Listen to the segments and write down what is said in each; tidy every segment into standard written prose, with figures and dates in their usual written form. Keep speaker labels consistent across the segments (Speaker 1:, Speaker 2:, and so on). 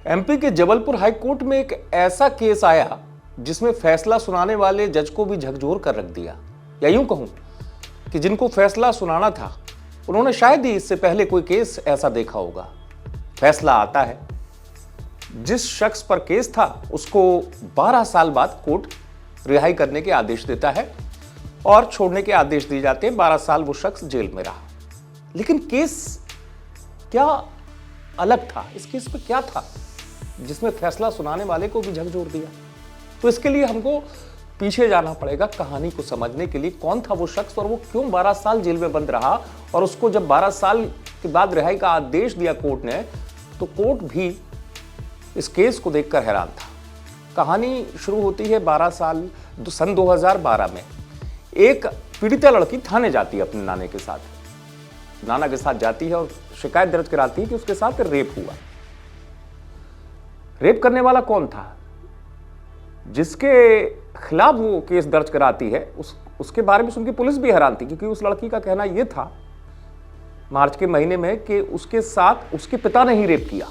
Speaker 1: MP के Jabalpur high court में एक ऐसा केस आया जिसमें फैसला सुनाने वाले जज को भी झकझोर कर रख दिया, या यूं कहूं कि जिनको फैसला सुनाना था उन्होंने शायद ही इससे पहले कोई केस ऐसा देखा होगा। फैसला आता है, जिस शख्स पर केस था उसको 12 साल बाद कोर्ट रिहाई करने के आदेश देता है और छोड़ने के आदेश दिए जाते हैं। 12 साल वो शख्स जेल में रहा, लेकिन केस क्या अलग था? इस केस में क्या था जिसमें फैसला सुनाने वाले को भी झकझोर दिया? तो इसके लिए हमको पीछे जाना पड़ेगा कहानी को समझने के लिए। कौन था वो शख्स और वो क्यों 12 साल जेल में बंद रहा, और उसको जब 12 साल के बाद रिहाई का आदेश दिया कोर्ट ने, तो कोर्ट भी इस केस को देखकर हैरान था। कहानी शुरू होती है 12 साल सन 2012 में। एक पीड़िता लड़की थाने जाती है अपने नाना के साथ जाती है और शिकायत दर्ज कराती है कि उसके साथ रेप हुआ। रेप करने वाला कौन था, जिसके खिलाफ वो केस दर्ज कराती है, उसके बारे में सुन के पुलिस भी हैरान थी, क्योंकि उस लड़की का कहना यह था मार्च के महीने में कि उसके साथ उसके पिता ने ही रेप किया।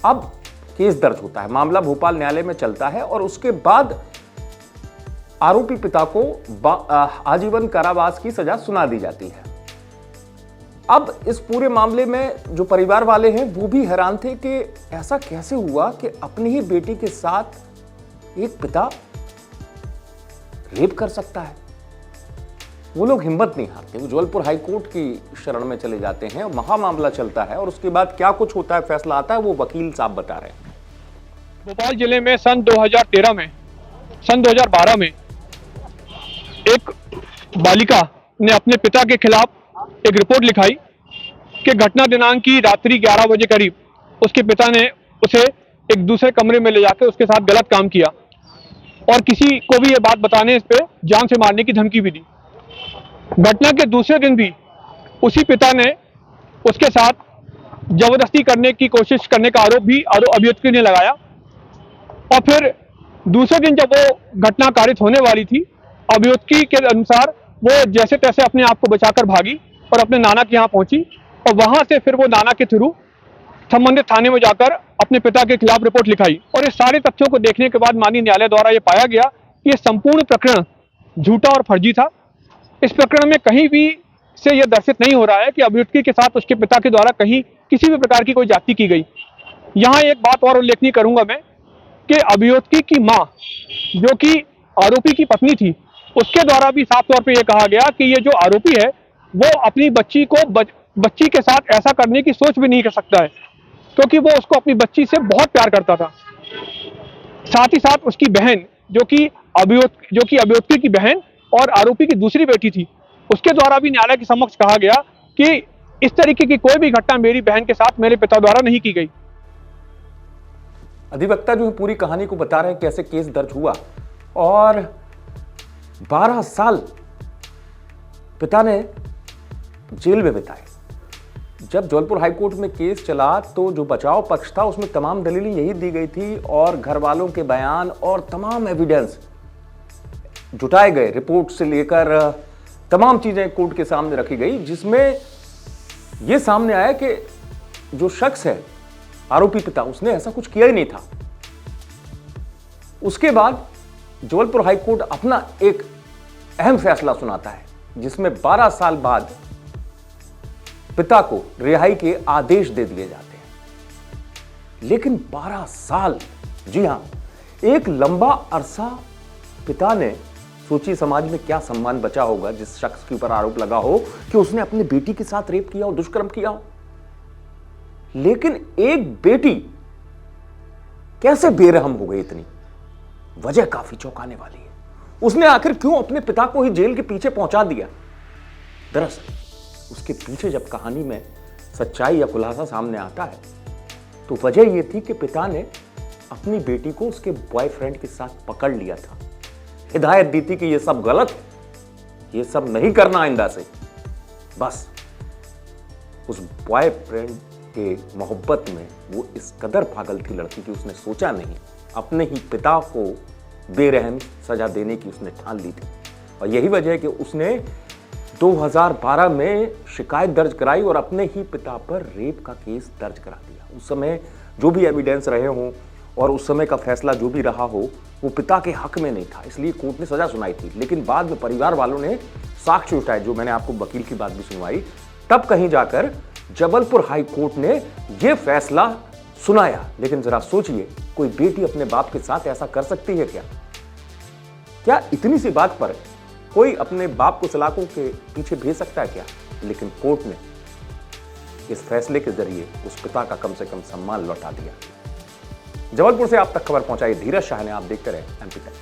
Speaker 1: अब केस दर्ज होता है, मामला भोपाल न्यायालय में चलता है और उसके बाद आरोपी पिता को आजीवन कारावास की सजा सुना दी जाती है। अब इस पूरे मामले में जो परिवार वाले हैं वो भी हैरान थे कि ऐसा कैसे हुआ कि अपनी ही बेटी के साथ एक पिता रेप कर सकता है। वो लोग हिम्मत नहीं हारते, वो जबलपुर हाई कोर्ट की शरण में चले जाते हैं। महा मामला चलता है और उसके बाद क्या कुछ होता है, फैसला आता है, वो वकील साहब बता रहे हैं।
Speaker 2: भोपाल जिले में सन 2012 में एक बालिका ने अपने पिता के खिलाफ एक रिपोर्ट लिखाई कि घटना दिनांक की रात्रि 11 बजे करीब उसके पिता ने उसे एक दूसरे कमरे में ले जाकर उसके साथ गलत काम किया और किसी को भी ये बात बताने इस पे जान से मारने की धमकी भी दी। घटना के दूसरे दिन भी उसी पिता ने उसके साथ जबरदस्ती करने की कोशिश करने का आरोप भी अभियुक्त ने लगाया। और फिर दूसरे दिन जब वो घटना कारित होने वाली थी, अभियुक्त के अनुसार वो जैसे तैसे अपने आप को बचाकर भागी और अपने नाना के यहाँ पहुंची और वहां से फिर वो नाना के थ्रू संबंधित थाने में जाकर अपने पिता के खिलाफ रिपोर्ट लिखाई। और इस सारे तथ्यों को देखने के बाद माननीय न्यायालय द्वारा यह पाया गया कि यह संपूर्ण प्रकरण झूठा और फर्जी था। इस प्रकरण में कहीं भी से यह दर्शित नहीं हो रहा है कि अभियुक्त के साथ उसके पिता के द्वारा कहीं किसी भी प्रकार की कोई जाति की गई। यहाँ एक बात और उल्लेखनीय करूंगा मैं कि अभियुक्त की मां, जो कि आरोपी की पत्नी थी, उसके द्वारा भी साफ तौर पे यह कहा गया कि ये जो आरोपी है वो अपनी बच्ची को बच्ची के साथ ऐसा करने की सोच भी नहीं कर सकता है, क्योंकि वो उसको अपनी बच्ची से बहुत प्यार करता था। साथ ही साथ उसकी बहन, जो कि अभियुक्त की बहन और आरोपी की दूसरी बेटी थी, उसके द्वारा भी न्यायालय के समक्ष कहा गया कि इस तरीके की कोई भी घटना मेरी बहन के साथ मेरे पिता द्वारा नहीं की गई।
Speaker 1: अधिवक्ता जो है पूरी कहानी को बता रहे हैं कैसे केस दर्ज हुआ और 12 साल पिता ने जेल में बिताए। जब जबलपुर हाई कोर्ट में केस चला तो जो बचाव पक्ष था उसमें तमाम दलीलें यही दी गई थी और घर वालों के बयान और तमाम एविडेंस जुटाए गए, रिपोर्ट से लेकर तमाम चीजें कोर्ट के सामने रखी गई, जिसमें यह सामने आया कि जो शख्स है आरोपी पिता, उसने ऐसा कुछ किया ही नहीं था। उसके बाद जबलपुर हाई कोर्ट अपना एक अहम फैसला सुनाता है जिसमें 12 साल बाद पिता को रिहाई के आदेश दे दिए जाते हैं। लेकिन 12 साल, जी हां, एक लंबा अरसा पिता ने, सोचिए समाज में क्या सम्मान बचा होगा जिस शख्स के ऊपर आरोप लगा हो कि उसने अपनी बेटी के साथ रेप किया हो, दुष्कर्म किया हो। लेकिन एक बेटी कैसे बेरहम हो गई इतनी, वजह काफी चौंकाने वाली है। उसने आखिर क्यों अपने पिता को ही जेल के पीछे पहुंचा दिया? दरअसल उसके पीछे जब कहानी में सच्चाई या खुलासा सामने आता है तो वजह यह थी कि पिता ने अपनी बेटी को उसके बॉयफ्रेंड के साथ पकड़ लिया था, हिदायत दी थी कि यह सब गलत है, यह सब नहीं करना आइंदा से। बस उस बॉयफ्रेंड के मोहब्बत में वो इस कदर पागल थी लड़की कि उसने सोचा नहीं, अपने ही पिता को बेरहम सजा देने की उसने ठान ली थी। और यही वजह है कि उसने 2012 में शिकायत दर्ज कराई और अपने ही पिता पर रेप का केस दर्ज करा दिया। उस समय जो भी एविडेंस रहे हों और उस समय का फैसला जो भी रहा हो, वो पिता के हक में नहीं था, इसलिए कोर्ट ने सजा सुनाई थी। लेकिन बाद में परिवार वालों ने साक्ष्य उठाए, जो मैंने आपको वकील की बात भी सुनवाई, तब कहीं जाकर जबलपुर हाई कोर्ट ने यह फैसला सुनाया। लेकिन जरा सोचिए, कोई बेटी अपने बाप के साथ ऐसा कर सकती है क्या? क्या इतनी सी बात पर कोई अपने बाप को सलाखों के पीछे भेज सकता है क्या? लेकिन कोर्ट ने इस फैसले के जरिए उस पिता का कम से कम सम्मान लौटा दिया। जबलपुर से आप तक खबर पहुंचाई धीरज शाह ने। आप देखते रहे एमपी तक।